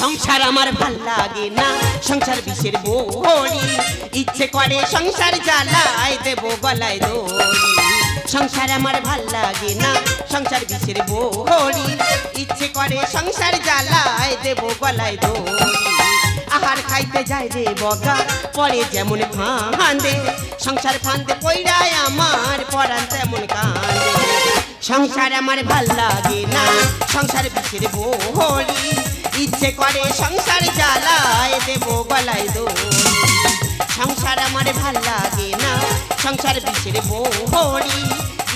সংসার আমার ভাল লাগে না, সংসার বিষের বড়ি, ইচ্ছে করে সংসার জ্বালায় দেব গলায় দড়ি। সংসার আমার ভাল লাগে না, সংসার বিষের বড়ি, ইচ্ছে করে সংসার জ্বালায় দেব গলায় দড়ি। আহার খাইতে যায় রে বগা, পরে যেমন ফাঁদে, সংসার ফাঁদে পইড়ায় আমার পরাণ তেমন কাঁদে। সংসার আমার ভাল লাগে না, সংসার বিষের বড়ি, ইচ্ছে করে সংসার জ্বালায় দেব গলায় দড়ি। সংসার আমার ভাল লাগে না, সংসার বিষের বড়ি,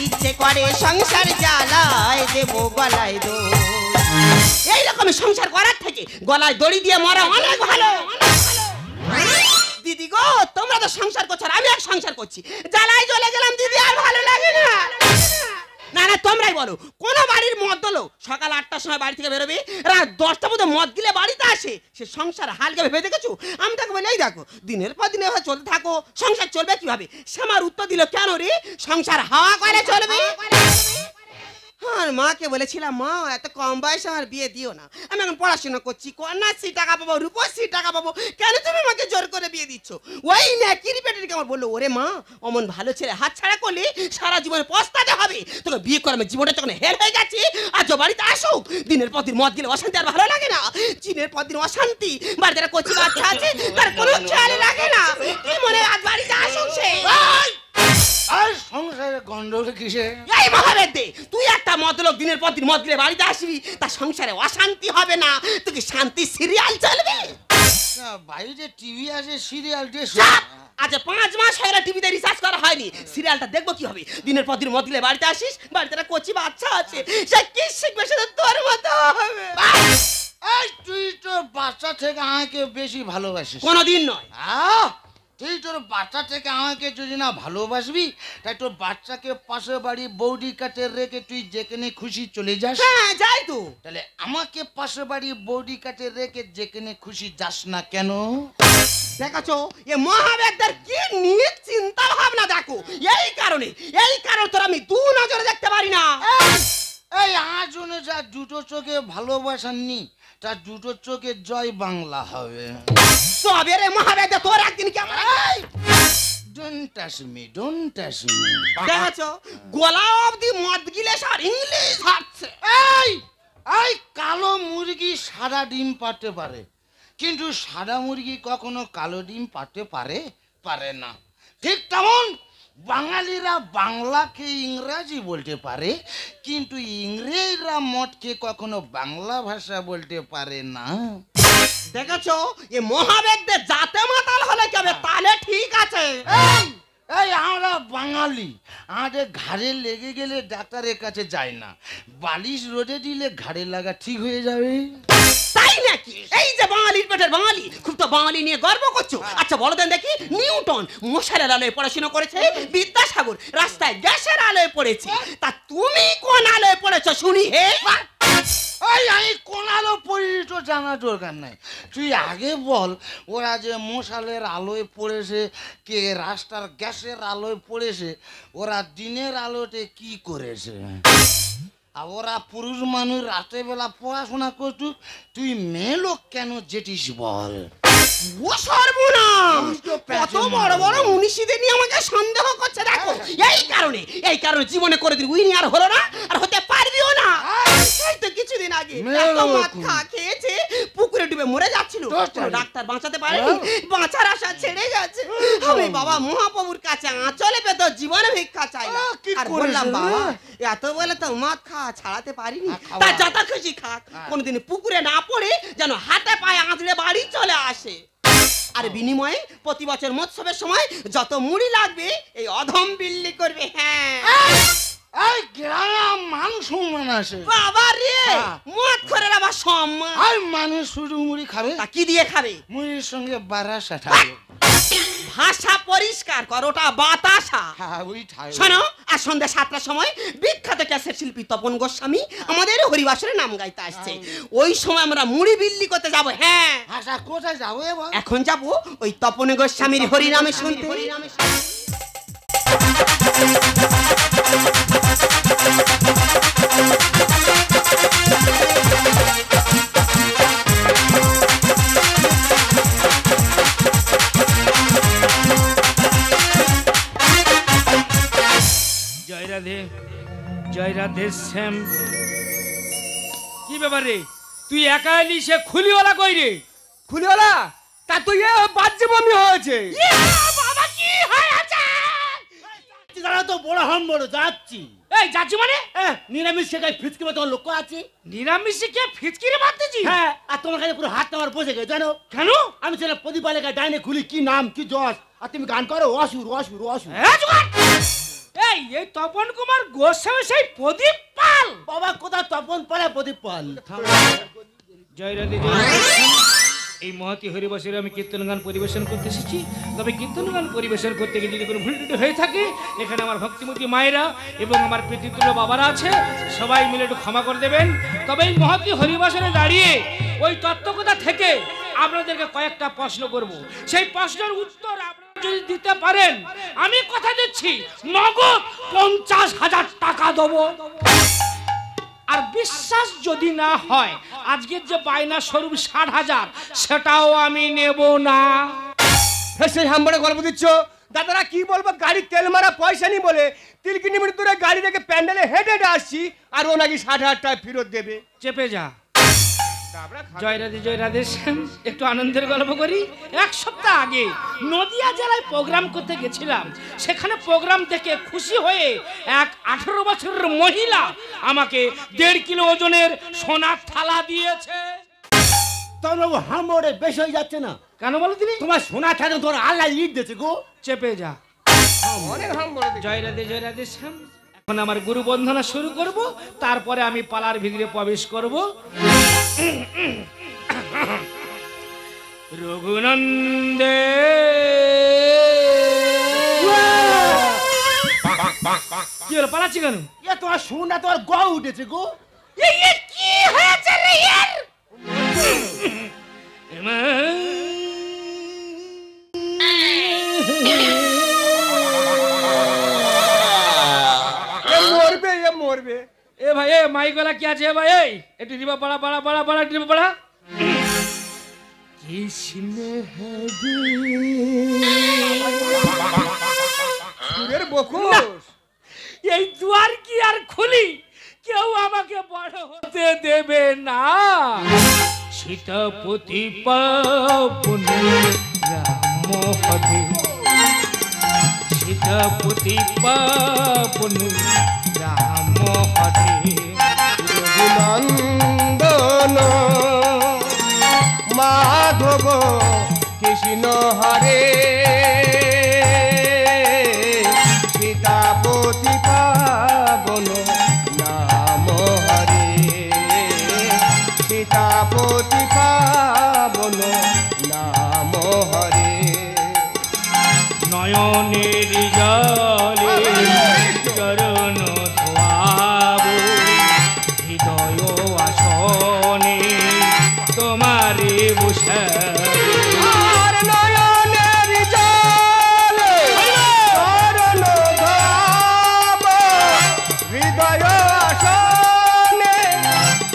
ইচ্ছে করে সংসার জ্বালায় দেব গলায় দড়ি। এইরকম সংসার করার থেকে গলায় দড়ি দিয়ে মরা অনেক ভালো। দিদি গো, তোমরা তো সংসার করছো, আমি এক সংসার করছি, জ্বালায় জ্বলে গেলাম দিদি, আর ভালো লাগে না। না না, তোমরাই বলো, কোন বাড়ির মদ লোক সকাল 8টার সময় বাড়ি থেকে বেরোবে, রাত 10টা পর্যন্ত মদ গিলে বাড়িতে আসে, সে সংসার হালকা ভেবে দেখেছো? আমি তাকে বলি, এই দেখো দিনের পর দিন এভাবে চলতে থাকো, সংসার চলবে কিভাবে? সে আমার উত্তর দিল, কেন রে, সংসার হাওয়া করে চলবে। আর মাকে বলেছিলাম, মা এত কম বয়সে আমার বিয়ে দিও না, আমি এখন পড়াশোনা করছি, কন্যাশ্রী টাকা পাবো, রূপশ্রী টাকা পাবো, কেন তুমি আমাকে জোর করে বিয়ে দিচ্ছ? ওই না কিরিপেটের আমার বললো, ওরে মা অমন ভালো ছেলে হাত ছাড়া করলে সারা জীবনে পস্তাতে হবে, তোকে বিয়ে করে আমি জীবনটা যখন হের হয়ে যাচ্ছি, আজ বাড়িতে আসুক, দিনের পর দিন মদ গেলে অশান্তি আর ভালো লাগে না, দিনের পর দিন অশান্তি, বাড়িতে একটা কচি বাচ্চা আছে তার কোনো খেয়াল লাগে না, তুই মনে আজ বাড়িতে আসুক সে। আর সংসারে গন্ডগোল কিসে? এই মহাবেদে, তুই একটা মদলোক দিনের পর দিন মদ গিলে বাড়িতে আসবি, তার সংসারে অশান্তি হবে না, তুই শান্তি সিরিয়াল চলবে। বাইরে টিভি আছে, সিরিয়াল আজ 5 মাস হয়ে গেল টিভিতে রিসার্চ করা হয়নি, সিরিয়ালটা দেখবো কি হবে? দিনের পর দিন মদ গিলে বাড়িতে আসিস, বাড়িতে একটা কচি বাচ্চা আছে, সে কি শিখবে? সে তোর মতো হবে। তুই তো বাচ্চা থেকে আমাকে বেশি ভালোবাসিস। কোনোদিন নয়। তুই তোর বাচ্চা থেকে আমাকে যদি না ভালোবাসবি, তাই তোর বাচ্চাকে পাশের বাড়ি বৌদি কাছে রেখে তুই যেখানে খুশি চলে যাস। হ্যাঁ যাই তো। তাহলে আমাকে পাশের বাড়ি বৌদি কাছে রেখে যেখানে খুশি যাস না কেন? দেখাছো এ মহাবেদদের কি নিয়ে চিন্তা ভাবনা দেখো, এই কারণে তোর আমি দু নজরে দেখতে পারি না। এই আজনে যা দুটো চোখে ভালোবাসাননি, তার দুটো চোখে জয় বাংলা হবে। তবে রে মহাবেদে তোর একদিন কেমন? Don't touch me, don't touch me. দেখাছো গলা অবধি মদ গিলে সার ইংলিশ হাঁটছে। এই কালো মুরগি সাদা ডিম পারতে পারে, কিন্তু সাদা মুরগি কখনো কালো ডিম পারতে পারে না। ঠিক তেমন বাঙালিরা বাংলাকে ইংরাজি বলতে পারে, কিন্তু ইংরেজরা মদকে কখনো বাংলা ভাষা বলতে পারে না। দেখেছো এ মহাবেদদের জাতে মাতাল হলে কি হবে? তাহলে ঠিক আছে। এই আমরা বাঙালি, আমাদের ঘাড়ে লেগে গেলে ডাক্তারের কাছে যাই না, বালিশ রোদে দিলে ঘাড়ে লাগা ঠিক হয়ে যাবে। তাই নাকি? এই যে বাঙালির পেটের বাঙালি, খুব তো বাঙালি নিয়ে গর্ব করছো। আচ্ছা বলো দেন দেখি, নিউটন মশালের আলোয় পড়াশোনা করেছে, বিদ্যাসাগর রাস্তায় গ্যাসের আলোয় পড়েছে, তা তুমি কোন আলোয় পড়েছো শুনি? হে আমি কোন আলো পড়ি তো জানা দরকার নাই, তুই আগে বল ওরা যে মশালের আলোয় পড়েছে, কে রাস্তার গ্যাসের আলোয় পড়েছে, ওরা দিনের আলোতে কি করেছে? আর ওরা পুরুষ মানুষ রাতের বেলা পড়াশোনা করতু, তুই মেয়ে লোক কেন যেটিস বল? ও সর্বনাশ, কত বড় বড় মুনিষীদের নিয়ে আমাকে সন্দেহ করছে। দেখো এই কারণে জীবনে করে দিন উইনি আর হলো না, আর হতে পারবিও না। এই তো কিছুদিন আগে মাথা খেয়েছে, পুকুরে ডুবে মরে যাচ্ছিল, ডাক্তার বাঁচাতে পারেনি, বাঁচার আশা ছেড়ে গেছে। আমি বাবা মহাপ্রভুর কাছে আঁচলে পেত জীবনে ভিক্ষা চাইলাম, আর বললাম বাবা এত বলে তো মদ খাওয়া ছাড়াতে পারিনি, তা যত খুশি খাক, কোনোদিন পুকুরে না পড়ে যেন হাতে পায়ে আঁচড়ে বাড়ি চলে আসে। আর বিনিময়ে প্রতি বছর মৎসবের সময় যত মুড়ি লাগবে এই অধম বিল্লি করবে। হ্যাঁ এই গ্রাম মানুষ সম্মান আছে বাবা রে, মদ করে আবার সম্মান। আর মানুষ শুধু মুড়ি খাবে, তা কি দিয়ে খাবে? মুড়ির সঙ্গে বারাসা খাবে। ভাষা পরিষ্কার কর, ওটা বাতাসা। শোনো, আর সন্ধ্যা 7টার সময় বিখ্যাত ক্যাসেট শিল্পী তপন গোস্বামী আমাদের হরিবাসরের নাম গাইতে আসছে, ওই সময় আমরা মুড়ি বিল্লি করতে যাবো। হ্যাঁ আচ্ছা কোথায় যাবো? এখন যাবো ওই তপন গোস্বামীর হরিনামে শুনতে। জয় রাধে শ্যাম। কি ব্যাপার রে, তুই একা এলি? সে খুলিওয়ালা কই রে? খুলিওয়ালা তা তুই বাজ্যে বমি হয়েছে। বাবা কি হয়েছে? তারা তো বড় হাম বড় যাচ্ছি। এই যাচ্ছি মানে? নিরামিষ শেখায় ফিচকি মতো লক্ষ্য আছে। নিরামিষে কে ফিচকিরে মারতেছি? হ্যাঁ, আর তোমার কাছে পুরো হাত আমার বসে গেছে জানো। কেন? আমি ছেলে প্রদীপ আলেকা ডাইনে খুলি কি নাম কি যশ, আর তুমি গান করো অসুর অসুর অসুর। এই তপন কুমার গোস্বামী সেই প্রদীপ পাল। বাবা কোথায় তপন পালে প্রদীপ পাল। জয় রাধে জয় রাধে শ্যাম। এই মহতি হরিবাসের আমি কীর্তন গান পরিবেশন করতে এসেছি। তবে কীর্তন গান পরিবেশন করতে গিয়ে যদি কোনো ভুল ত্রুটি হয়ে থাকে, এখানে আমার ভক্তিমতী মায়েরা এবং আমার প্রীতিতুল্য বাবারা আছে, সবাই মিলে একটু ক্ষমা করে দেবেন। তবে এই মহতি হরিবাসনে দাঁড়িয়ে ওই তত্ত্বকথা থেকে আপনাদেরকে কয়েকটা প্রশ্ন করব। সেই প্রশ্নের উত্তর আপনারা যদি দিতে পারেন, আমি কথা দিচ্ছি নগদ 50,000 টাকা দেবো। আর বিশ্বাস যদি না হয়, আজকের যে বায়না স্বরূপ 60,000 সেটাও আমি নেব না। সেই হাম্বড়ে গল্প দিচ্ছ। দাদারা কি বলবো, গাড়ির তেল মারা পয়সা নেই বলে 3 কিলোমিটার দূরে গাড়ি রেখে প্যান্ডেলে হেঁটে হেঁটে আসছি, আর ও নাকি 60,000 টাকা ফেরত দেবে। চেপে যা। জয় রাধে শ্যাম। একটু আনন্দের গল্প করি। 1 সপ্তাহ আগে নদিয়া জেলায় প্রোগ্রাম করতে গেছিলাম। সেখানে প্রোগ্রাম দেখে খুশি হয়ে এক 18 বছরের মহিলা আমাকে 1.5 কিলো ওজনের সোনার থালা দিয়েছে। তোমরা হামড়ে বেশ হয়ে যাচ্ছে না কেন বলো তিনি? তোমার সোনা থাকে তোর আল্লাহ ইট দিয়েছে গো। চেপে যা। অনেক হাম্বড়ে। জয় রাধে শ্যাম। এখন আমার গুরু বন্দনা শুরু করব, তারপরে আমি পালার ভিতরে প্রবেশ করব। রঘুনন্দে কি হলো, পালাচ্ছি কেন? তোমার সোনা তোমার গ উঠেছে গো। কি হয়েছে রে এর? মরবে মরবে। এ ভাই, এ মাইকলা কি আছে ভাই? এই একটু দিবা পাড়া পাড়া পাড়া পাড়া দিবা পাড়া। কি স্নেহ সুরের বকুশ। এই দুয়ার কি আর খুলি? কেউ আমাকে বড় হতে দেবে না। সীতাপতি পাবনি রাম হরে, সীতাপতি পাবনি রাম হরে। রঘুনন্দন মাধব কৃষ্ণ হরে, সীতাপতি পাবন নাম হরে, সীতাপতি পাবন নাম হরে। নয়নের জলে চরণ ধোয়াব, হৃদয় আসনে তোমারে বসাব। আর নয়নের জলে চরণ ধোয়াব, হৃদয় আসনে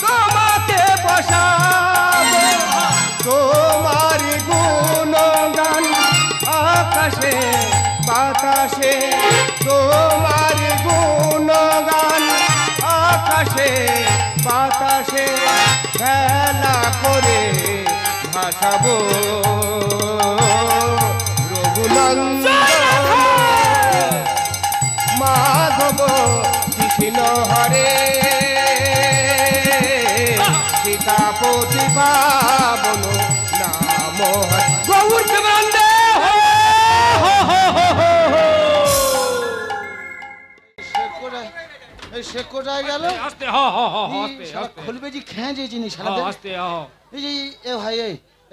তোমাকে বসাব। তোমার গুণগান আকাশে বাতাসে, তোমার গুণগান আকাশে বাতাসে খেলা করে ভাসাবো। রঘুনন্দন মাধব কৃষ্ণ হরে, সীতাপতি পাবন নাম হরে। গৌর প্রেমানন্দে সে কোথায় গেল? আস্তে হ হ হ আস্তে আস্তে খুলবে যে খেঁজে জিনিস হ আস্তে হ। এই যে এ ভাই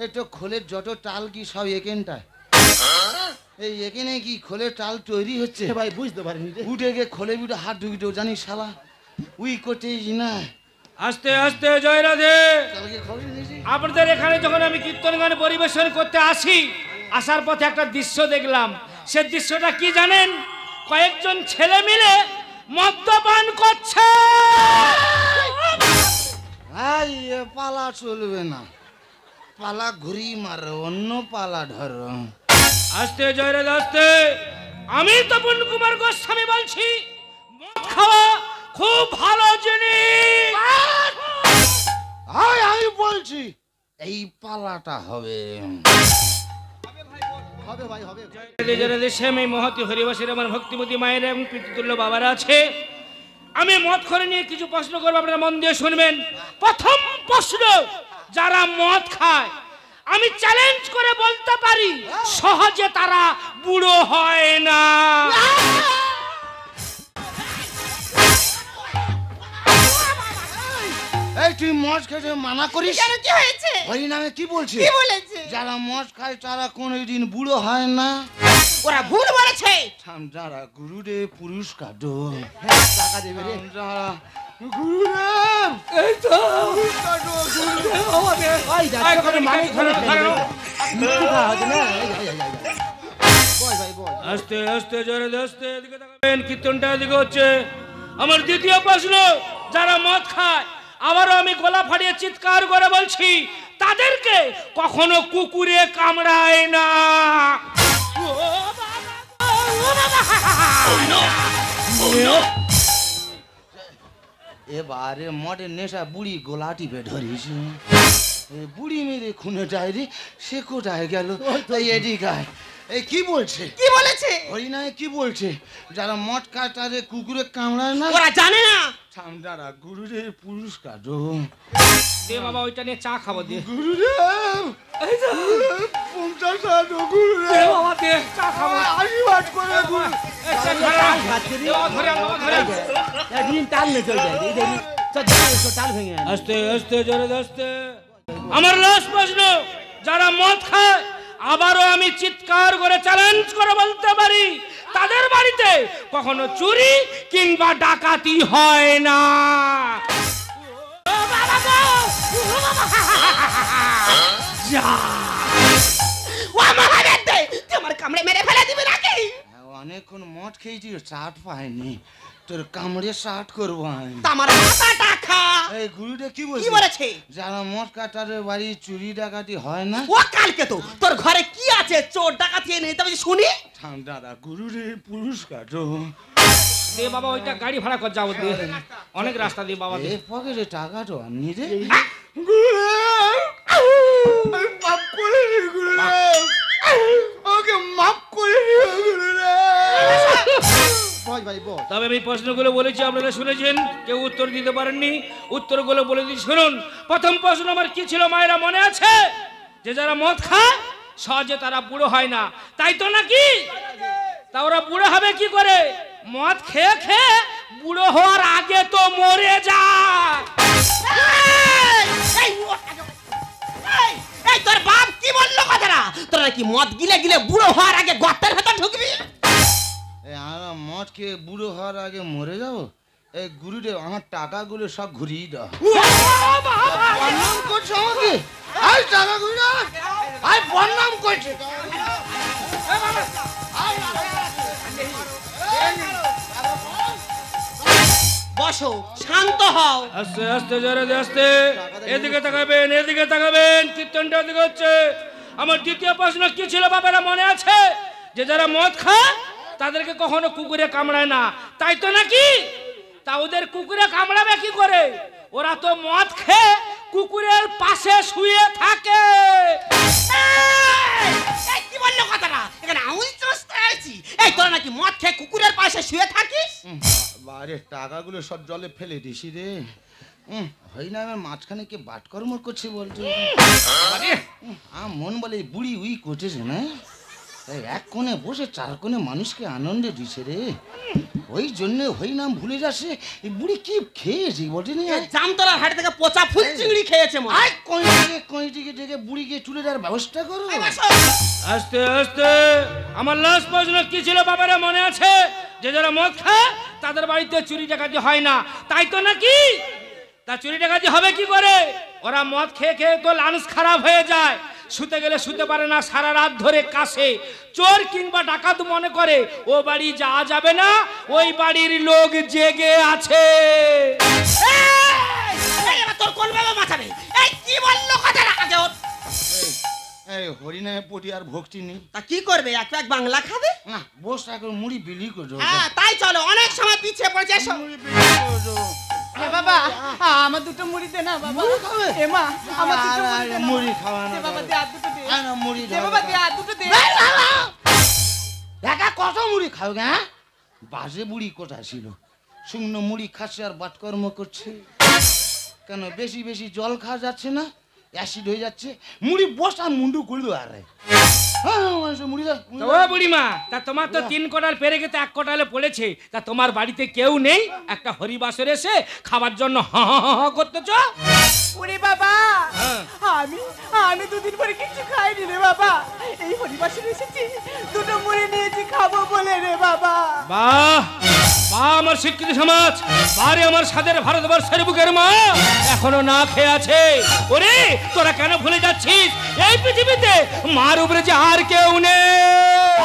এই তো খোলের যত টাল কি সব এখানটায়, এই এখানে কি খোলের টাল তৈরি হচ্ছে ভাই বুঝতে পারিনি। উঠে গিয়ে খোলে উঠে হাত ঢুকি দেবো জানিস শালা উই করতে না। আস্তে আস্তে। জয় রাধে। কালকে খবর দিয়েছি আপনাদের এখানে যখন আমি কীর্তন গান পরিবেশন করতে আসি, আসার পথে একটা দৃশ্য দেখলাম। সে দৃশ্যটা কি জানেন? কয়েকজন ছেলে মিলে মদ্যপান করছে। পালা চলবে না, পালা ঘুরি মারো, অন্য পালা ধরো। আস্তে জয় রাধে আস্তে। আমি তপন কুমার গোস্বামী বলছি, মদ খাওয়া খুব ভালো জিনিস। আমি বলছি এই পালাটা হবে। এই মহতি হরিবাসের আমার ভক্তিমতী মায়েরা এবং পিতৃতুল্য বাবারা আছে। আমি মদ খোরে নিয়ে কিছু প্রশ্ন করবো, আপনারা মন দিয়ে শুনবেন। প্রথম প্রশ্ন, যারা মদ খায় আমি চ্যালেঞ্জ করে বলতে পারি সহজে তারা বুড়ো হয় না। এই তুই মদ খেতে মানা করিস কেন, কি হয়েছে? হরি নামে কি বলছিস? কি বলেছে? যারা মদ খায় তারা কোনোদিন বুড়ো হয় না। ওরা ভুল বলেছে। যারা গুরুদেব পুরস্কার দো টাকা দেবে রে। যারা গুরুদেব এই তো আমাদের ওই আয় ঘরে, মালিক ঘরে, ঘরে, ঘরে। আস্তে আস্তে জোরে আস্তে এদিকে তাকাবেন, কীর্তনটা এদিকে হচ্ছে। আমার দ্বিতীয় প্রশ্ন, যারা মদ খায় আবারও আমি গলা ফাটিয়ে চিৎকার করে বলছি তাদেরকে কখনো কুকুরে কামড়ায় না। এবারে মদের নেশা বুড়ি গোলা টিপে ধরেছি। বুড়ি মেরে খুনে যায় রে, সে কোথায় গেল? এদিকায় এই কি বলছে? কি বলেছে? হরিনায় কি বলছে? যারা মদ খায় তাদের কুকুরে কামড়ায় না। ওরা জানে না। যারা গুরুদেব পুরস্কার দো দে বাবা, ওইটা নিয়ে চা খাবো। দে গুরুদেব 50 টাকা গুরুদেব আমাদের চা খাবো। আশীর্বাদ করে গুরু। আস্তে আস্তে জোরে আস্তে। আমার লাস্ট প্রশ্ন, যারা মদ খায় আবারও আমি চিৎকার করে চ্যালেঞ্জ করে বলতে পারি তাদের বাড়িতে কখনো চুরি কিংবা ডাকাতি হয় না। ও মহাদেব দে, তোমার কামড়ে মেরে ফেলে দিবে নাকি? অনেকক্ষণ মদ খেয়েছি, চাট পাইনি, তোর কামড়ে চাট করবো আমি। তোমার মাথাটা খা। এই গুরুদেব কি কি বলেছে? যারা মদ কাটারে বাড়ি চুরি ডাকাতি হয় না। ও কালকে তো তোর ঘরে কি আছে চোর ডাকাতি এনে তবে শুনি। দাদা গুরুদেব পুরস্কার দো। দে বাবা, ওইটা গাড়ি ভাড়া কর যাবো। দে, অনেক রাস্তা দিয়ে বাবা। দে এ পকেটে টাকা তো আনি রে। মাফ করে দি গুরুদেব, ওকে মাফ করে দিও গুরুদেব। তবে আমি প্রশ্নগুলো বলেছি, আপনারা শুনেছেন, কেউ উত্তর দিতে পারেননি। উত্তরগুলো বলে দিই, শুনুন। প্রথম প্রশ্ন আমার কি ছিল মায়েরা, মনে আছে? যে যারা মদ খায় সহজে তারা বুড়ো হয় না, তাই তো নাকি? তা ওরা বুড়ো হবে কি করে? মদ খেয়ে খেয়ে বুড়ো হওয়ার আগে তো মরে যায়। এই তোর বাপ কি বললো কথাটা? তোরা কি মদ গিলে গিলে বুড়ো হওয়ার আগে গর্তের ভেতর ঢুকবি? আমরা মদ খেয়ে বুড়ো হওয়ার আগে মরে যাবো? এই গুরুদেব আমার টাকাগুলো সব ঘুরিয়ে দাও। বদনাম করছে আমাকে। আই টাকা ঘুরিয়ে আই বদনাম করছে। বসো, শান্ত হও। আস্তে আস্তে জোরে আস্তে এদিকে তাকাবেন, এদিকে তাকাবেন, কীর্তনটা এদিকে হচ্ছে। আমার দ্বিতীয় প্রশ্ন কি ছিল বাবারা, মনে আছে? যে যারা মদ খায় তাদেরকে কখনো কুকুরে কামড়ায় না, তাই তো নাকি? তা ওদের কুকুরে কামড়াবে কি করে? ওরা তো মদ খেয়ে কুকুরের পাশে শুয়ে থাকে। এই কি বললো কথাটা? এখানে আউল চস্তে আছি। এই তোরা নাকি মদ খেয়ে কুকুরের পাশে শুয়ে থাকিস? বারে টাকাগুলো সব জলে ফেলে দিছি রে। হয় না, আমার মাঝখানে কে বাটকর্ম করছে বলতো। মন বলে বুড়ি উই করতেছে না, এক কোণে বসে চার কোণে মানুষকে আনন্দে দিছে রে। ওই জন্য হই নাম ভুলে যাচ্ছে। এই বুড়ি কি খেয়েছি বলতে নেই। জামতলার হাট থেকে পচা ফুল চিংড়ি খেয়েছে মনে হয়। কইটিকে ডেকে বুড়িকে চুলে দেওয়ার ব্যবস্থা করো। আস্তে আস্তে আমার লাস্ট প্রশ্ন কি ছিল বাবারা, মনে আছে? যে যারা মদ খায় তাদের বাড়িতে চুরি ডাকাতি হয় না, তাই তো নাকি? তা চুরি ডাকাতি হবে কি করে? ওরা মদ খেয়ে খেয়ে তো লাঞ্চ খারাপ হয়ে যায়, শুতে গেলে শুতে পারে না, সারা রাত ধরে কাশে। চোর কিংবা ডাকাত মনে করে ও বাড়ি যাওয়া যাবে না, ওই বাড়ির লোক জেগে আছে। তোর কোন বাবা মাথাবে? এই কি বললো কথাটা? আগে ওর এই হরিনামে পটি আর ভক্তি নেই। তা কি করবে, এক প্যাক বাংলা খাবে? না বস এখন মুড়ি বিলি করছো। হ্যাঁ তাই চলো, অনেক সময় পিছিয়ে পড়েছে, এসো। মুড়ি বিলি করছো। এ বাবা, আমার দুটো মুড়ি দে না বাবা। মুড়ি খাবে? এ মা, আমার দুটো আরে, মুড়ি দে না। মুড়ি খাওয়া না দে বাবা, দে আর দুটো দে। আয় না মুড়ি দে বাবা, দে আর দুটো দে। একা কত মুড়ি খাও গা? বাজে বুড়ি কোথা ছিল, শুকনো মুড়ি খাচ্ছে আর বাটকর্ম করছে। কেন বেশি বেশি জল খাওয়া যাচ্ছে না, অ্যাসিড হয়ে যাচ্ছে। মুড়ি বসা মুন্ডু করলো আরে। মুড়ি দাও, মুড়ি তো দাও। ও বুড়িমা, তা তোমার তো 3 কোটাল পেরে গেতে 1 কোটালে পড়েছে, তা তোমার বাড়িতে কেউ নেই? একটা হরিবাসর এসে খাবার জন্য হ হ হ হ করতেছ? ওরে বাবা, হ্যাঁ। আমি দুদিন পরে কিছু খাইনি রে বাবা। এই হরিবাসে এসেছি, দুটো মুড়ি নিয়েছি খাবো বলে রে বাবা। বাহ বাহ, আমার শিক্ষিত সমাজ, বারে আমার স্বাদের ভারতবর্ষের বুকের মা এখনো না খেয়ে আছে। ওরে তোরা কেন ভুলে যাচ্ছিস এই পৃথিবীতে মার উপরে যে আর কেউ নেই?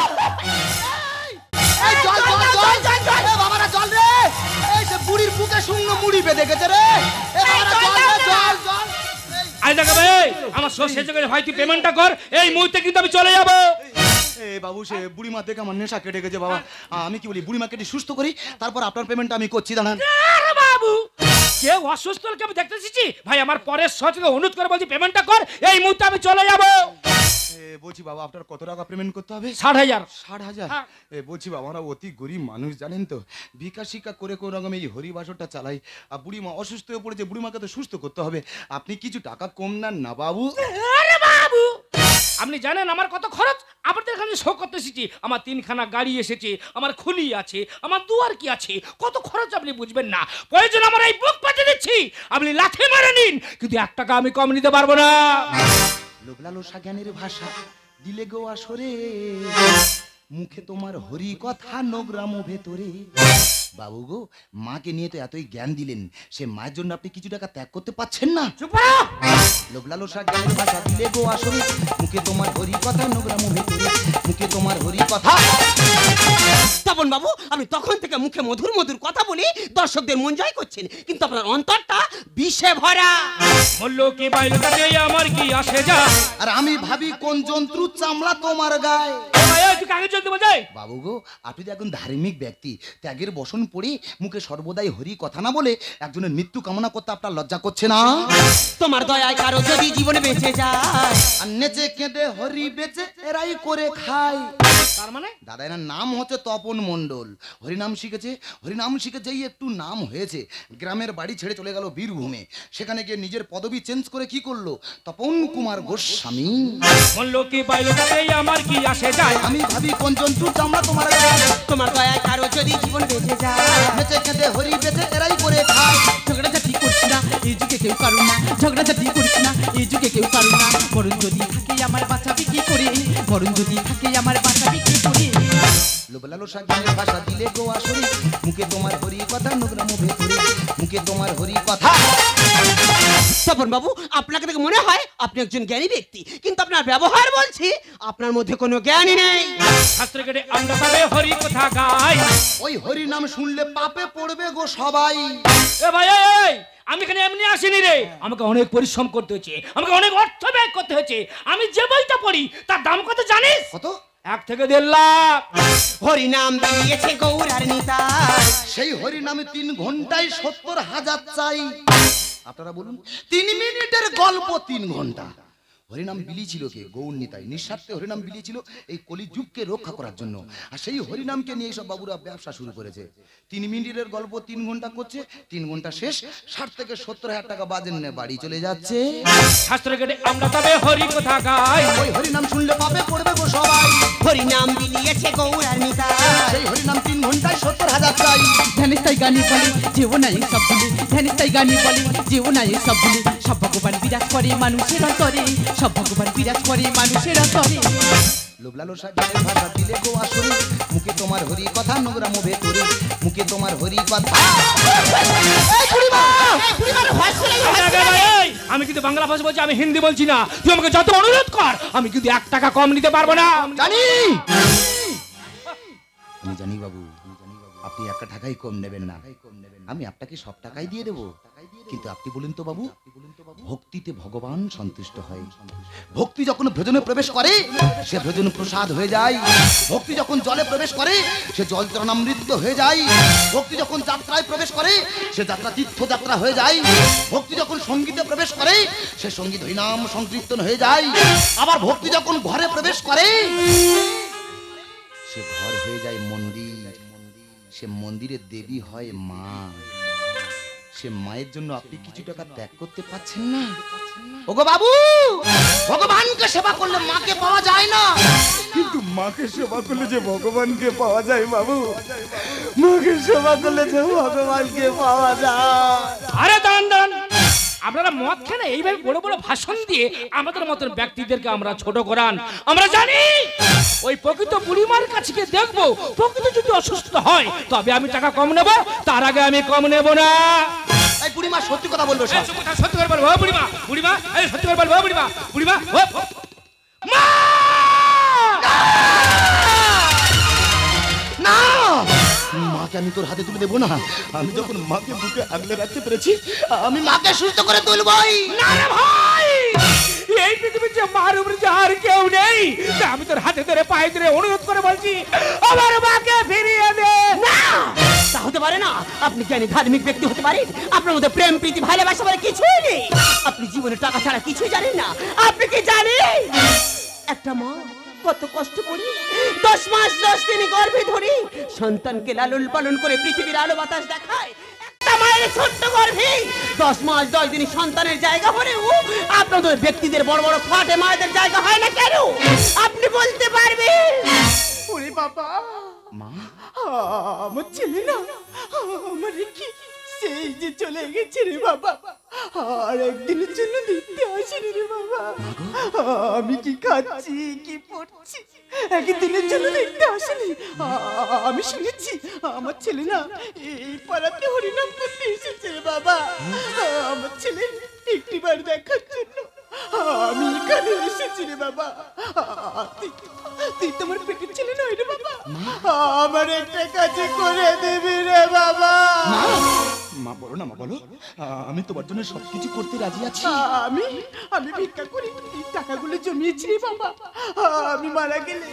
এই জল জল জল জল জল এ বাবারা জল রে। এই সে বুড়ির বুকে শুকনো মুড়ি বেঁধে গেছে রে। এ বাবারা জল রে, জল জল। আই দেখা ভাই, আমার সব শেষ করে ভাই তুই পেমেন্টটা কর, এই মুহূর্তে কিন্তু আমি চলে যাবো। এ বাবু, সে বুড়িমা দেখে আমার নেশা কেটে গেছে বাবা। আমি কি বলি, বুড়িমা কেটে সুস্থ করি, তারপর আপনার পেমেন্টটা আমি করছি, দাঁড়ান। আরে বাবু, কেউ অসুস্থ হলে আমি দেখতে এসেছি ভাই, আমার পরের সচকে অনুরোধ করে বলছি পেমেন্টটা কর, এই মুহূর্তে আমি চলে যাবো। বলছি বাবা, আপনার কত টাকা পেমেন্ট করতে হবে? 60,000। 60,000? হ্যাঁ। বলছি বাবা, আমরা অতি গরিব মানুষ জানেন তো, ভিক্ষা শিক্ষা করে কোনো রকম এই হরিবাসরটা চালাই। আর বুড়িমা অসুস্থ হয়ে পড়েছে, বুড়িমাকে তো সুস্থ করতে হবে। আপনি কিছু টাকা কম নেন না বাবু? আরে বাবু, আপনি জানেন আমার কত খরচ? আপনাদের এখানে শো করতে এসেছি, আমার 3খানা গাড়ি এসেছে, আমার খুলি আছে, আমার দুয়ার কি আছে, কত খরচ আপনি বুঝবেন না। প্রয়োজন আমার এই বুক পাঠিয়ে দিচ্ছি, আপনি লাথি মারে নিন, কিন্তু 1 টাকা আমি কম নিতে পারবো না। লোকলালসা জ্ঞানের ভাষা দিলে গো আসরে, মুখে তোমার হরি কথা নোগ্রাম ভেতরে। বাবু গো, মাকে নিয়ে তো এতই জ্ঞান দিলেন, সে মায়ের জন্য আপনি কিছু টাকা ত্যাগ করতে পারছেন না? চুপ করো। লোকলালসা জ্ঞানের ভাষা দিলে গো আসরে, মুখে তোমার হরি কথা নোগ্রাম ভেতরে, মুখে তোমার হরি কথা। তপন বাবু, আপনি তখন থেকে মুখে মধুর মধুর কথা বলে দর্শকদের মন জয় করছেন, কিন্তু আপনার অন্তরটা বিষে ভরা। বলল কি বাইরে কাছে আমার কি আসে যা? আর আমি ভাবি কোন জন্তুর চামড়া তোমার গায়ে। ভাই তুই কাকে চলতে বোঝাই? বাবু গো, আপনি তো একজন ধার্মিক ব্যক্তি, ত্যাগের বসন পড়ে মুখে সর্বদাই হরি কথা না বলে একজনের মৃত্যু কামনা করতে আপনার লজ্জা করছে না? তোমার দয়ায় কারো যদি জীবনে বেঁচে যায়, আর নেচে কেঁদে হরি বেচে এরাই করে খায়। তার মানে দাদা, এনার নাম হচ্ছে তপন মণ্ডল। হরিনাম শিখেছে, হরিনাম শিখে যেই একটু নাম হয়েছে, গ্রামের বাড়ি ছেড়ে চলে গেল বীরভূমে। সেখানে গিয়ে নিজের পদবি চেঞ্জ করে কি করলো, তপন কুমার গোস্বামী। বলল কি বাইরে কাছে আমার কি আসে যায়? আমি ভাবি কোন জন্তুর চামড়া তোমার গায়ে। তোমার দয়ায় কারো যদি জীবন বেঁচে যায়, নেচে কেঁদে হরি বেচে এরাই করে খায়। ঝগড়াঝাটি করছি না, এই যুগে কেউ পারো না। ঝগড়াঝাটি করছি না, এই যুগে কেউ পারো না। মরণ যদি থাকে আমার বাঁচাবি কি করে? মরণ যদি থাকে আমার বাঁচাবি কি করে? লোকলালসা জ্ঞানের ভাষা দিলে গো আসরে, মুখে তোমার হরি কথা নোগ্রাম ভেতরে, মুখে তোমার হরি কথা। তপন বাবু, আপনাকে দেখে মনে হয় আপনি একজন জ্ঞানী ব্যক্তি, কিন্তু আপনার ব্যবহার বলছি আপনার মধ্যে কোনো জ্ঞানই নেই। শাস্ত্র কেটে আমরা তবে হরি কথা গাই। ওই হরি নাম শুনলে পাপে পড়বে গো সবাই। এ ভাই এই, আমি এখানে এমনি আসিনি রে, আমাকে অনেক পরিশ্রম করতে হয়েছে, আমাকে অনেক অর্থ ব্যয় করতে হয়েছে। আমি যে বইটা পড়ি তার দাম কত জানিস? কত? 1 থেকে 1.5 লাখ। হরি নাম দিয়েছে গৌরার নিতাই, সেই হরি নামে 3 ঘন্টায় 70,000 চাই। আপনারা বলুন, 3 মিনিটের গল্প 3 ঘন্টা। হরিনাম বিলিয়েছিল কে? গৌর নিতাই নিঃস্বার্থে হরিনাম বিলিয়েছিল এই কলিযুগকে রক্ষা করার জন্য। আর সেই হরিনামকে নিয়ে সব বাবুরা ব্যবসা শুরু করেছে। 3 মিনিটের গল্প 3 ঘন্টা করছে, 3 ঘন্টা শেষ, 60 থেকে 70,000 টাকা বাজেন নিয়ে বাড়ি চলে যাচ্ছে। শাস্ত্র কেটে আমরা তবে হরি কথা গাই। ওই হরিনাম শুনলে পাপে পড়বে গো সবাই। হরি নাম দিয়েছে গৌরার নিতাই, সেই হরিনাম 3 ঘন্টায় 70,000 চাই। ধ্যানিস্তাই গানি বলে যেও না এই সব ভুলি। ধ্যানিস্তাই গানি বলে যেও না এই সব ভুলি। সব ভগবান বিরাজ করে মানুষের অন্তরে, সব ভগবান বিরাজ করে মানুষের অন্তরে। লোকলালসা জ্ঞানের ভাষা দিলে গো আসরে, মুখে তোমার হরি কথা নোগ্রাম ভেতরে, মুখে তোমার হরি কথা। আমি কিন্তু বাংলা ভাষা বলছি, আমি হিন্দি বলছি না। তুই আমাকে যত অনুরোধ কর, আমি কিন্তু 1 টাকা কম নিতে পারবো না। জানি আমি জানি বাবু, আপনি 1 টাকাই কম নেবেন না। আমি আপনাকে সব টাকাই দিয়ে দেবো, কিন্তু আপনি বলুন তো বাবু, ভক্তিতে ভগবান সন্তুষ্ট হয়। ভক্তি যখন ভোজনে প্রবেশ করে সে ভোজন প্রসাদ হয়ে যায়। ভক্তি যখন জলে প্রবেশ করে সে জল চরণামৃত হয়ে যায়। ভক্তি যখন যাত্রায় প্রবেশ করে সে যাত্রা তীর্থযাত্রা হয়ে যায়। ভক্তি যখন সঙ্গীতে প্রবেশ করে সে সঙ্গীত হরিনাম সংকীর্তন হয়ে যায়। আবার ভক্তি যখন ঘরে প্রবেশ করে সে ঘর হয়ে যায় মন্দির। সে মন্দিরের দেবী হয় মা। সে মায়ের জন্য আপনি কিছু টাকা ত্যাগ করতে পারছেন না? ওগো বাবু, ভগবানকে সেবা করলে মাকে পাওয়া যায় না, কিন্তু মাকে সেবা করলে যে ভগবানকে পাওয়া যায় বাবু, মাকে সেবা করলে যে ভগবানকে পাওয়া যায়। আরে দাঁড়ান দাঁড়ান, আপনারা মদ খেলে এইভাবে বড় বড় ভাষণ দিয়ে আমাদের মতন ব্যক্তিদেরকে আমরা ছোট করান। আমরা জানি ওই প্রকৃত বুড়িমার কাছে গিয়ে দেখবো, প্রকৃত যদি অসুস্থ হয় তবে আমি টাকা কম নেব, তার আগে আমি কম নেব না। এই বুড়িমা সত্যি কথা বলবে সব। সত্যি করে বলবো বুড়িমা, বুড়িমা সত্যি করে বলবো বুড়িমা, বুড়িমা মা! না, মাকে আমি তোর হাতে তুলে দেবো না। আমি যখন মাকে বুকে আগলে রাখতে পেরেছি আমি মাকে সুস্থ করে তুলবই। না রে ভাই, এই পৃথিবীর যে মার উপরে যে আর কেউ নেই, তা আমি তোর হাতে ধরে পায়ে ধরে অনুরোধ করে বলছি আমার মাকে ফিরিয়ে দে। না, তা হতে পারে না। আপনি জ্ঞানী ধার্মিক ব্যক্তি হতে পারেন, আপনার মধ্যে প্রেম প্রীতি ভালোবাসা বলে কিছুই নেই। আপনি জীবনে টাকা ছাড়া কিছুই জানেন না। আপনি কি জানেন একটা মা কত কষ্ট করে 10 মাস 10 দিন গর্ভে ধরে সন্তানকে লালন পালন করে পৃথিবীর আলো বাতাস দেখায়? একটা মায়ের ছোট্ট গর্ভে 10 মাস 10 দিন সন্তানের জায়গা হলেও আপনাদের ব্যক্তিদের বড় বড় ফ্ল্যাটে মায়েদের জায়গা হয় না কেন? আপনি বলতে পারবেন? ওরে বাবা, মা আমার ছেলে না আমার কি সেই যে চলে গেছে রে বাবা, আর একদিনের জন্য দেখতে আসেনি রে বাবা। আমি কি খাচ্ছি কি পড়ছি একদিনের জন্য দেখতে আসেনি। আমি শুনেছি আমার ছেলে না এই পাড়াতে হরিনাম করতে এসেছে রে বাবা। আমার ছেলে একটিবার দেখার জন্য আমি এখানে এসেছি রে বাবা। তুই তোমার পেটের ছেলে নয় রে বাবা, আমার একটা কাছে করে দিবি রে বাবা। মা বলো না, মা বলো, আমি তোমার জন্য সবকিছু করতে রাজি আছি। আমি ভিক্ষা করি এই টাকাগুলো জমিয়েছি রে বাবা। আমি মারা গেলে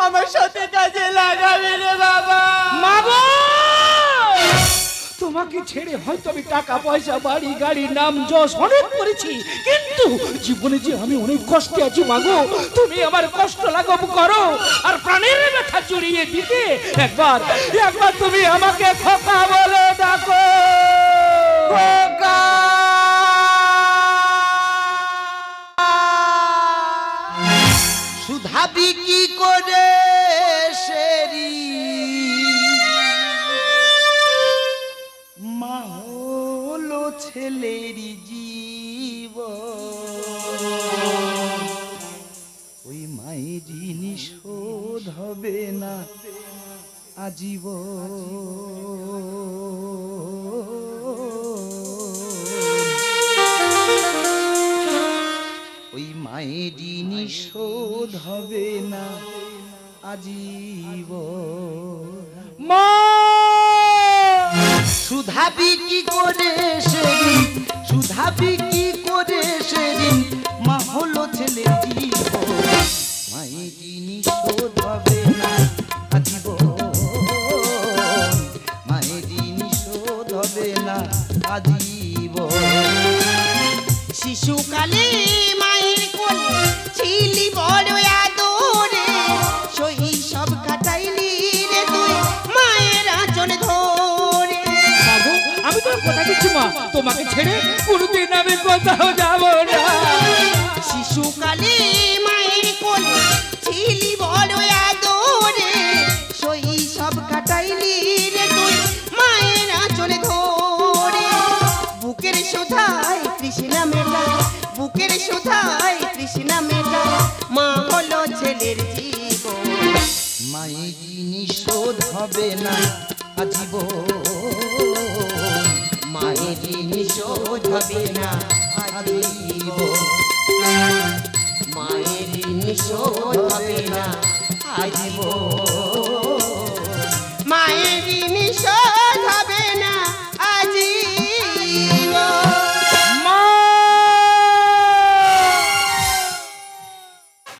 আমার সাথে কাজে লাগাবি রে বাবা। মাগো, তোমাকে ছেড়ে হয়তো আমি টাকা পয়সা বাড়ি গাড়ি নাম যশ অনেক করেছি, কিন্তু জীবনে যে আমি অনেক কষ্টে আছি মাগো, তুমি আমার কষ্ট লাঘব করো আর প্রাণের ব্যথা জড়িয়ে দিতে একবার তুমি আমাকে খোকা বলে ডাকো। খোকা! সুধাবি কি করে সেরি মা হলো ছেলেরই জীব, ওই মায়েরই নিষোধ হবে না আজীব। ওই মায়েরই নিষোধ হবে না আজীব। মা! সুধাবি কি করে সেদিন, সুধাবি কি করে সেদিন মা হলো ছেলে জীব, মায়েরই নিষোধ হবে না আজীব, মায়েরই নিষোধ হবে না আজীব। শিশুকালে মায়ের কোলে ছিলি বড় আদরে, শৈশব কাটাইলি রে তুই মায়ের আঁচল ধরে। বাবু, আমি তোর কথা দিচ্ছি মা, তোমাকে ছেড়ে কোনোদিন আমি কোথাও যাব না। শিশুকালে মায়ের কোলে ছিলি বড় আদরে, শৈশব কাটাইলি রে তুই মায়ের আঁচল ধরে। বুকের সুধায় কৃষ্ণা মেলা, বুকের সুধায় কৃষ্ণা মেলা, মা হলো ছেলের জীবন, মায়েরই নিষোধ হবে না আজীব, মায়েরই নিষোধ হবে না আজীব, মায়েরই নিষোধ